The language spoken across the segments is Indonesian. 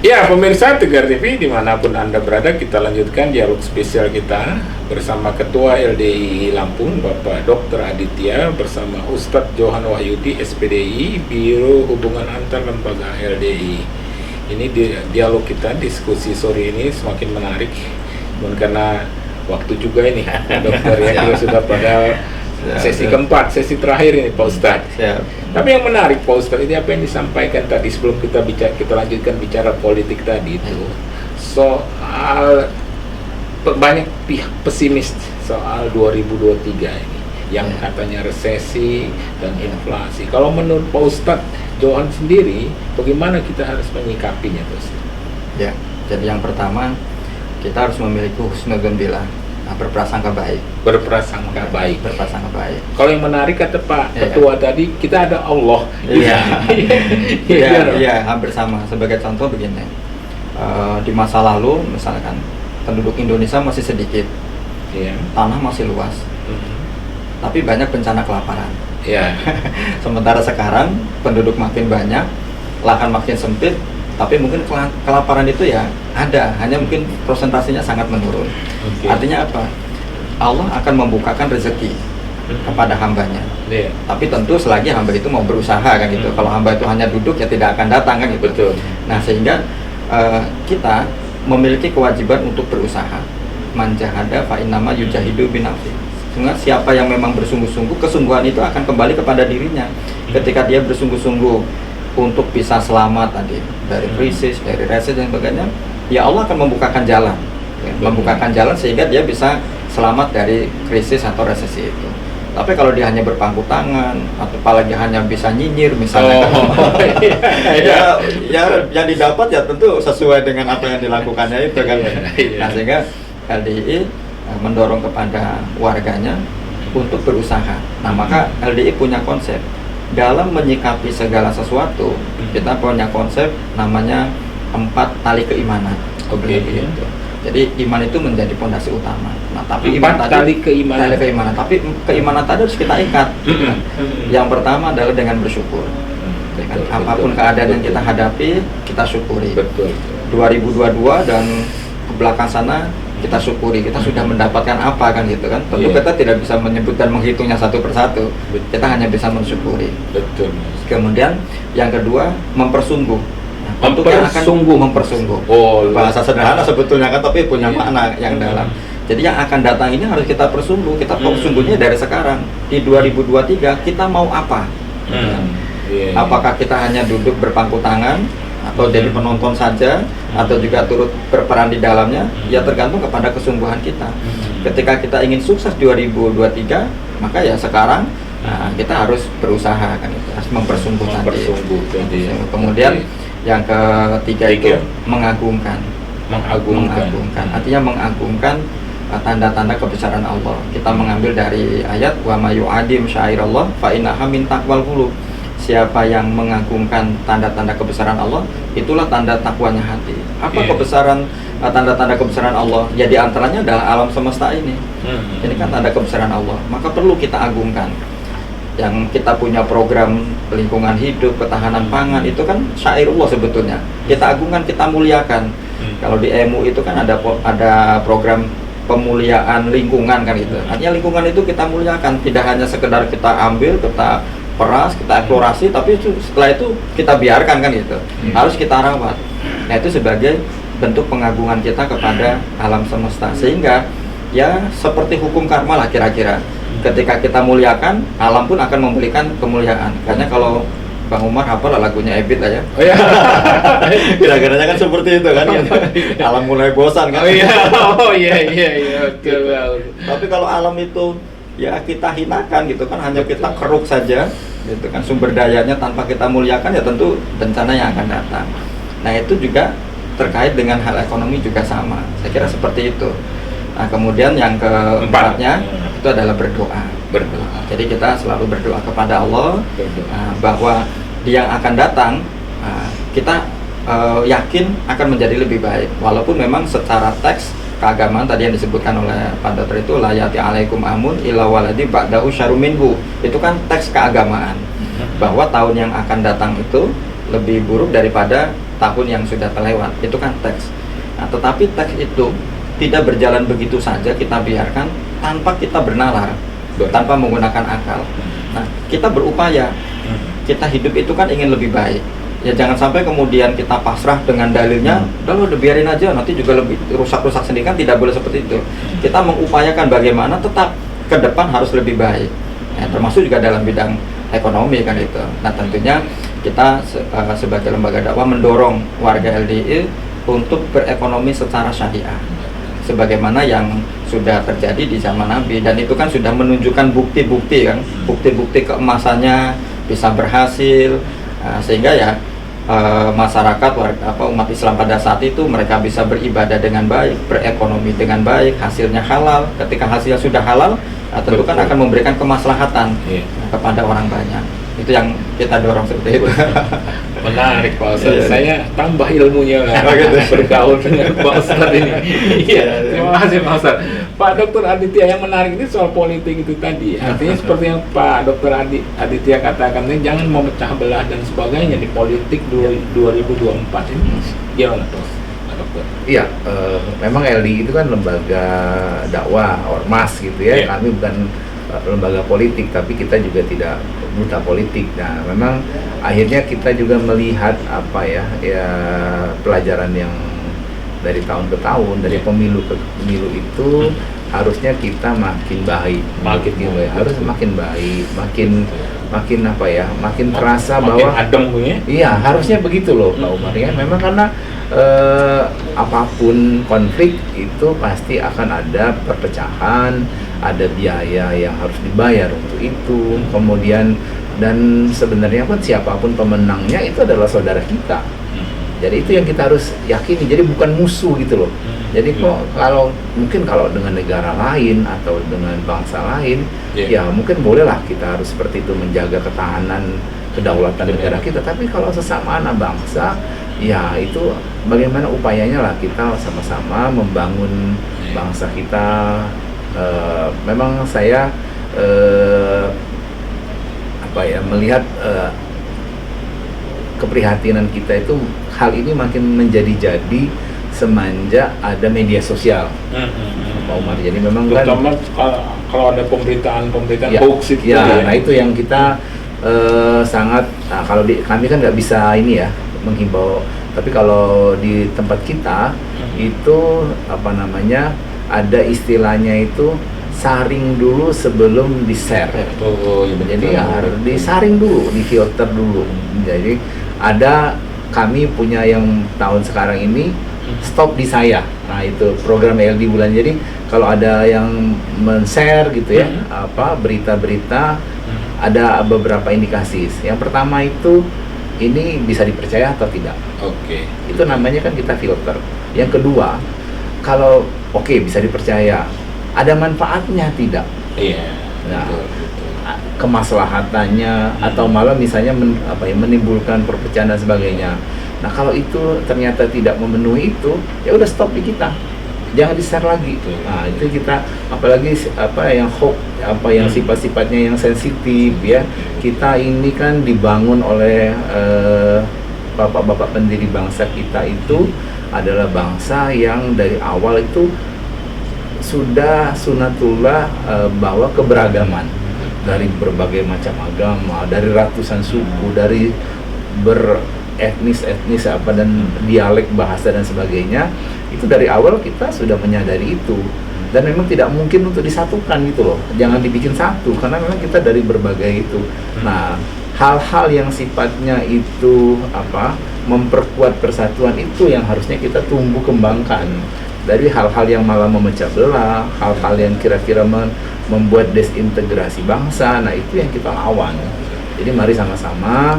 Ya, pemirsa Tegar TV dimanapun Anda berada, kita lanjutkan dialog spesial kita bersama Ketua LDI Lampung, Bapak Dr. Aditya, bersama Ustadz Johan Wahyudi, SPDI, Biro Hubungan Antar Lembaga LDI. Ini dialog kita, diskusi sore ini semakin menarik, karena waktu juga ini, dokter ya, kita sudah pada sesi keempat, sesi terakhir ini Pak Ustadz. Tapi yang menarik Pak Ustadz, ini apa yang disampaikan tadi sebelum kita lanjutkan bicara politik tadi itu, soal banyak pihak pesimis soal 2023 ini, yang katanya resesi dan inflasi. Kalau menurut Pak Ustadz Johan sendiri, bagaimana kita harus menyikapinya Pak Ustadz? Ya, jadi yang pertama kita harus memiliki husnuzon billah. Berprasangka baik. Berprasangka baik. Berprasangka baik. Kalau yang menarik kata Pak Ketua tadi, kita ada Allah. Iya, hampir sama. Sebagai contoh begini, di masa lalu misalkan penduduk Indonesia masih sedikit, tanah masih luas, tapi banyak bencana kelaparan. Sementara sekarang penduduk makin banyak, lahan makin sempit, tapi mungkin kelaparan itu ya ada, hanya mungkin persentasenya sangat menurun. Artinya apa? Allah akan membukakan rezeki kepada hambanya. Tapi tentu selagi hamba itu mau berusaha kan gitu. Kalau hamba itu hanya duduk ya tidak akan datang kan gitu. Betul. Nah sehingga kita memiliki kewajiban untuk berusaha. Man jahada fa innama yujahidu binafsi. Sehingga siapa yang memang bersungguh-sungguh, kesungguhan itu akan kembali kepada dirinya. Ketika dia bersungguh-sungguh untuk bisa selamat tadi dari krisis, dari resesi dan sebagainya, ya Allah akan membukakan jalan, membukakan jalan sehingga dia bisa selamat dari krisis atau resesi itu. Tapi kalau dia hanya berpangku tangan atau apalagi hanya bisa nyinyir misalnya, ya yang didapat ya tentu sesuai dengan apa yang dilakukannya itu kan. Nah sehingga LDI mendorong kepada warganya untuk berusaha. Nah maka LDI punya konsep. Dalam menyikapi segala sesuatu, kita punya konsep namanya 4 tali keimanan. Gitu. Jadi iman itu menjadi fondasi utama. Nah, tapi 4 tali keimanan. Tapi keimanan tadi harus kita ikat. Yang pertama adalah dengan bersyukur. Apapun keadaan yang kita hadapi, kita syukuri. Betul. 2022 dan ke belakang sana kita syukuri, kita sudah mendapatkan apa kan gitu kan. Tentu kita tidak bisa menyebut dan menghitungnya satu persatu. Kita hanya bisa mensyukuri. Betul. Kemudian yang kedua mempersungguh. Tentu kita akan mempersungguh. Bahasa sederhana sebetulnya kan, tapi punya makna yang dalam. Jadi yang akan datang ini harus kita persungguh. Kita persungguhnya dari sekarang. Di 2023 kita mau apa? Apakah kita hanya duduk berpangku tangan atau jadi penonton saja, atau juga turut berperan di dalamnya, ya tergantung kepada kesungguhan kita. Ketika kita ingin sukses 2023, maka ya sekarang kita harus berusaha kan, harus mempersungguh tadi. Kemudian yang ketiga itu mengagungkan. Artinya mengagungkan tanda-tanda kebesaran Allah. Kita mengambil dari ayat wa may yu'adim syairallah fa innaha min taqwal qulub. Siapa yang mengagungkan tanda-tanda kebesaran Allah, itulah tanda takwanya hati. Apa kebesaran, tanda-tanda kebesaran Allah? Ya di antaranya adalah alam semesta ini. Ini kan tanda kebesaran Allah. Maka perlu kita agungkan. Yang kita punya program lingkungan hidup, ketahanan pangan, itu kan syairullah sebetulnya. Kita agungkan, kita muliakan. Kalau di EMU itu kan ada program pemuliaan lingkungan kan itu. Artinya lingkungan itu kita muliakan, tidak hanya sekedar kita ambil, kita peras, kita eksplorasi, tapi setelah itu kita biarkan kan gitu. Harus kita rawat. Nah itu sebagai bentuk pengagungan kita kepada alam semesta. Sehingga ya seperti hukum karma lah kira-kira. Ketika kita muliakan, alam pun akan memberikan kemuliaan. Karena kalau Bang Umar hafal lagunya Ebit aja. Kira-kiranya kan seperti itu kan. Alam mulai bosan kan. Betul. Tapi kalau alam itu ya kita hinakan gitu kan, hanya kita keruk saja gitu kan, sumber dayanya tanpa kita muliakan, ya tentu bencana yang akan datang. Nah itu juga terkait dengan hal ekonomi juga sama, saya kira seperti itu. Nah kemudian yang keempatnya itu adalah berdoa. Jadi kita selalu berdoa kepada Allah bahwa yang akan datang kita yakin akan menjadi lebih baik, walaupun memang secara teks keagamaan tadi yang disebutkan oleh Pak Dokter itu la yati alaikum amun illa waladi ba'dahu syarrum minhu. Itu kan teks keagamaan bahwa tahun yang akan datang itu lebih buruk daripada tahun yang sudah terlewat. Itu kan teks. Nah, tetapi teks itu tidak berjalan begitu saja kita biarkan tanpa kita bernalar, tanpa menggunakan akal. Nah, kita berupaya. Kita hidup itu kan ingin lebih baik. Ya jangan sampai kemudian kita pasrah dengan dalilnya, udah biarin aja, nanti juga lebih rusak-rusak sendiri, kan tidak boleh seperti itu. Kita mengupayakan bagaimana tetap ke depan harus lebih baik. Ya, termasuk juga dalam bidang ekonomi kan itu. Nah, tentunya kita sebagai lembaga dakwah mendorong warga LDI untuk berekonomi secara syariah. Sebagaimana yang sudah terjadi di zaman Nabi, dan itu kan sudah menunjukkan bukti-bukti kan, bukti-bukti keemasannya bisa berhasil, sehingga ya masyarakat umat Islam pada saat itu mereka bisa beribadah dengan baik, berekonomi dengan baik, hasilnya halal. Ketika hasilnya sudah halal, tentu kan akan memberikan kemaslahatan kepada orang banyak. Itu yang kita dorong seperti itu. Menarik Pak Ustadz. Saya tambah ilmunya bergaul dengan Pak Ustadz ini. Iya, terima kasih Pak Ustadz. Pak Dr. Aditya, yang menarik ini soal politik itu tadi. Artinya seperti yang Pak Dr. Aditya katakan, ini jangan memecah belah dan sebagainya di politik 2024 ini. Gimana Pak Dokter? Iya, memang LDI itu kan lembaga dakwah ormas gitu ya. Kami bukan lembaga politik, tapi kita juga tidak buta politik. Nah, memang akhirnya kita juga melihat pelajaran yang dari tahun ke tahun, dari pemilu ke pemilu itu harusnya kita makin baik, harus makin baik, makin terasa bahwa adem ya. Iya, harusnya begitu loh Pak Umar ya. Memang karena apapun konflik itu pasti akan ada perpecahan, ada biaya yang harus dibayar untuk itu. Kemudian dan sebenarnya pun siapapun pemenangnya itu adalah saudara kita. Jadi itu yang kita harus yakini. Jadi bukan musuh gitu loh. Jadi kalau dengan negara lain atau dengan bangsa lain, ya mungkin bolehlah kita harus seperti itu menjaga ketahanan kedaulatan negara kita. Tapi kalau sesama anak bangsa, ya itu bagaimana upayanya lah kita sama-sama membangun bangsa kita. Memang saya melihat keprihatinan kita itu hal ini makin menjadi-jadi semenjak ada media sosial, Pak Umar. Jadi memang terutama kalau ada pemberitaan hoax itu nah itu yang kita sangat kalau kami kan nggak bisa ini ya menghimbau, tapi kalau di tempat kita itu ada istilahnya itu saring dulu sebelum di-share. Jadi harus disaring dulu, difilter dulu. Jadi kami punya yang tahun sekarang ini stop di saya. Nah, itu program LD bulan. Jadi kalau ada yang men-share gitu ya, berita-berita, ada beberapa indikasi. Yang pertama itu ini bisa dipercaya atau tidak. Itu namanya kan kita filter. Yang kedua, kalau bisa dipercaya, ada manfaatnya tidak? Nah, kemaslahatannya atau malah misalnya menimbulkan perpecahan dan sebagainya. Nah, kalau itu ternyata tidak memenuhi itu, ya udah stop di kita. Jangan di-share lagi. Nah, itu kita apalagi yang hoax, yang sifat-sifatnya yang sensitif ya. Kita ini kan dibangun oleh bapak-bapak pendiri bangsa kita itu adalah bangsa yang dari awal itu sudah sunatullah bahwa keberagaman dari berbagai macam agama, dari ratusan suku, dari beretnis dan dialek bahasa dan sebagainya, itu dari awal kita sudah menyadari itu, dan memang tidak mungkin untuk disatukan gitu loh, jangan dibikin satu karena memang kita dari berbagai itu. Nah, hal-hal yang sifatnya itu memperkuat persatuan itu yang harusnya kita tumbuh kembangkan. Dari hal-hal yang malah memecah belah, hal-hal yang kira-kira membuat desintegrasi bangsa, nah itu yang kita lawan. Jadi mari sama-sama,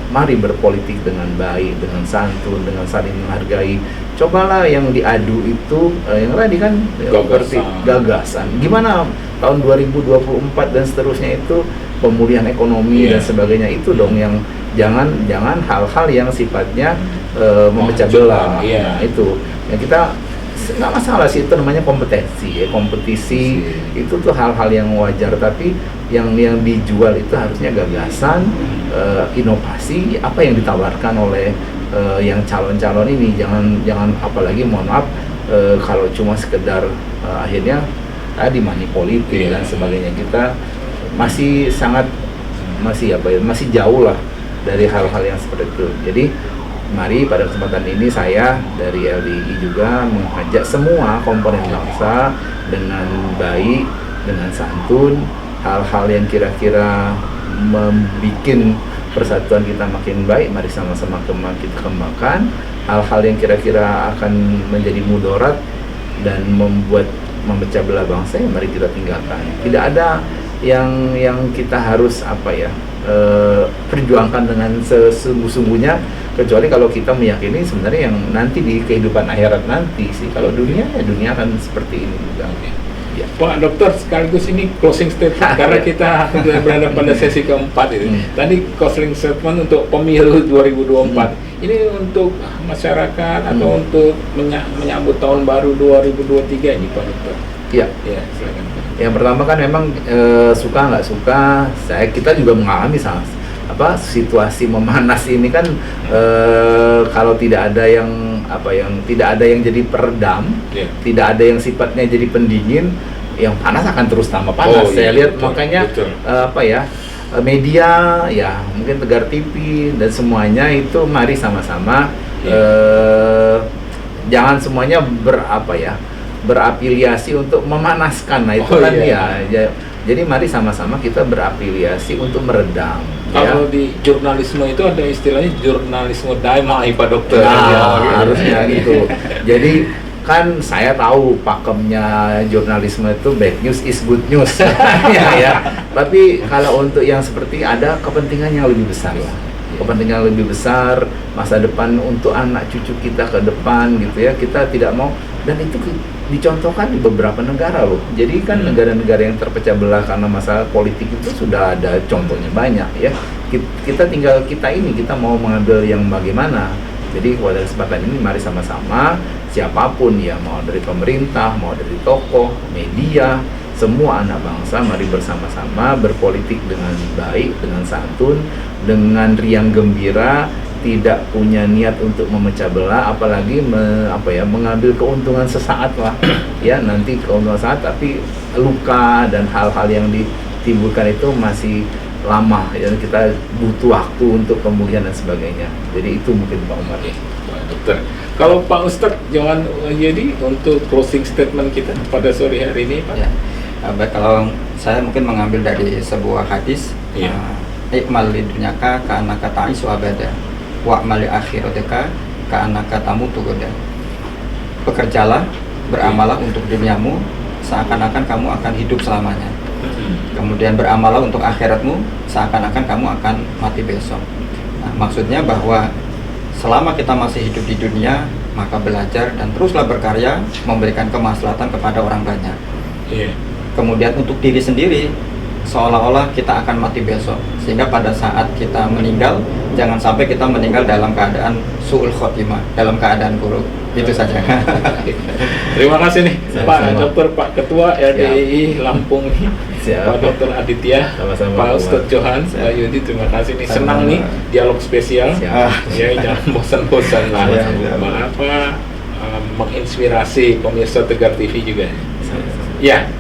mari berpolitik dengan baik, dengan santun, dengan saling menghargai. Cobalah yang diadu itu, yang tadi kan gagasan. Gimana tahun 2024 dan seterusnya itu pemulihan ekonomi dan sebagainya, itu dong yang jangan hal-hal yang sifatnya memecah belah. Nah, itu yang kita nggak masalah sih, itu namanya kompetensi ya, kompetisi itu tuh hal-hal yang wajar, tapi yang dijual itu harusnya gagasan, inovasi apa yang ditawarkan oleh yang calon-calon ini. Jangan apalagi mohon maaf kalau cuma sekedar akhirnya tadi money politik dan sebagainya. Kita masih jauh lah dari hal-hal yang seperti itu. Jadi mari pada kesempatan ini saya dari LDI juga mengajak semua komponen bangsa dengan baik, dengan santun, hal-hal yang kira-kira membuat persatuan kita makin baik, mari sama-sama kita kembangkan. Hal-hal yang kira-kira akan menjadi mudarat dan memecah belah bangsa, mari kita tinggalkan. Tidak ada yang kita harus perjuangkan dengan sesungguh-sungguhnya, kecuali kalau kita meyakini sebenarnya yang nanti di kehidupan akhirat nanti sih. Kalau dunia ya dunia akan seperti ini juga. Ya. Pak Dokter, sekaligus ini closing statement karena kita berada pada sesi keempat ini. Tadi closing statement untuk pemilu 2024. Ini untuk masyarakat atau untuk menyambut tahun baru 2023 ini, Pak Dokter. Ya, silakan. Yang pertama kan memang suka nggak suka, kita juga mengalami situasi memanas ini kan, kalau tidak ada yang jadi peredam, tidak ada yang sifatnya jadi pendingin, yang panas akan terus tambah panas. Saya lihat betul, makanya media ya mungkin Tegar TV dan semuanya itu mari sama-sama jangan semuanya berafiliasi untuk memanaskan. Nah itu jadi mari sama-sama kita berafiliasi untuk meredam. Kalau di jurnalisme itu ada istilahnya jurnalisme damai, Pak Dokter. Harusnya gitu. Jadi kan saya tahu pakemnya jurnalisme itu bad news is good news. Tapi kalau untuk yang seperti ada kepentingan yang lebih besar lah. Kepentingan lebih besar, masa depan untuk anak cucu kita ke depan gitu ya. Kita tidak mau, dan itu dicontohkan di beberapa negara loh. Jadi kan negara-negara yang terpecah belah karena masalah politik itu sudah ada contohnya banyak ya. Kita mau mengambil yang bagaimana. Jadi pada kesempatan ini mari sama-sama, siapapun ya, mau dari pemerintah, mau dari tokoh, media, semua anak bangsa mari bersama-sama berpolitik dengan baik, dengan santun, dengan riang gembira, tidak punya niat untuk memecah belah, apalagi mengambil keuntungan sesaat lah ya, nanti keuntungan sesaat tapi luka dan hal-hal yang ditimbulkan itu masih lama ya, kita butuh waktu untuk pemulihan dan sebagainya. Jadi itu mungkin Pak Umar. Pak Dokter, kalau Pak Ustadz jangan jadi untuk closing statement kita pada sore hari ini, Pak. Baik, kalau saya mungkin mengambil dari sebuah hadis, ikmal li dunyaka ka'annaka ta'isu abada wa'mal li akhiratika ka'annaka tamutu goda. Bekerjalah, beramalah untuk duniamu seakan-akan kamu akan hidup selamanya. Kemudian beramalah untuk akhiratmu seakan-akan kamu akan mati besok. Nah, maksudnya bahwa selama kita masih hidup di dunia, maka belajar dan teruslah berkarya memberikan kemaslahatan kepada orang banyak. Kemudian untuk diri sendiri, seolah-olah kita akan mati besok, sehingga pada saat kita meninggal, jangan sampai kita meninggal dalam keadaan su'ul khotimah, dalam keadaan buruk. Itu saja. Terima kasih nih Pak Dokter, Pak Ketua LDI Lampung, Pak Dokter Aditya, Pak Ustadz Johan, Pak Yudi, terima kasih nih. Senang nih dialog spesial. Ya, jangan bosan-bosan lah. Menginspirasi pemirsa Tegar TV juga. Ya,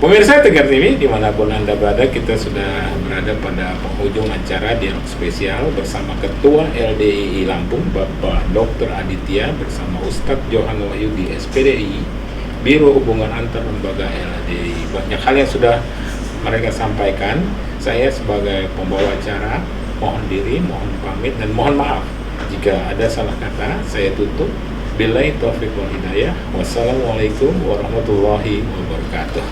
pemirsa Tegar TV dimanapun Anda berada, kita sudah berada pada penghujung acara dialog spesial bersama Ketua LDI Lampung, Bapak Dr. Aditya, bersama Ustadz Johan Wahyudi, SPDI, Biro Hubungan Antar Lembaga LDI. Banyak hal yang sudah mereka sampaikan. Saya sebagai pembawa acara mohon diri, mohon pamit, dan mohon maaf jika ada salah kata. Saya tutup. Billahi taufiq wal hidayah. Wassalamualaikum warahmatullahi wabarakatuh.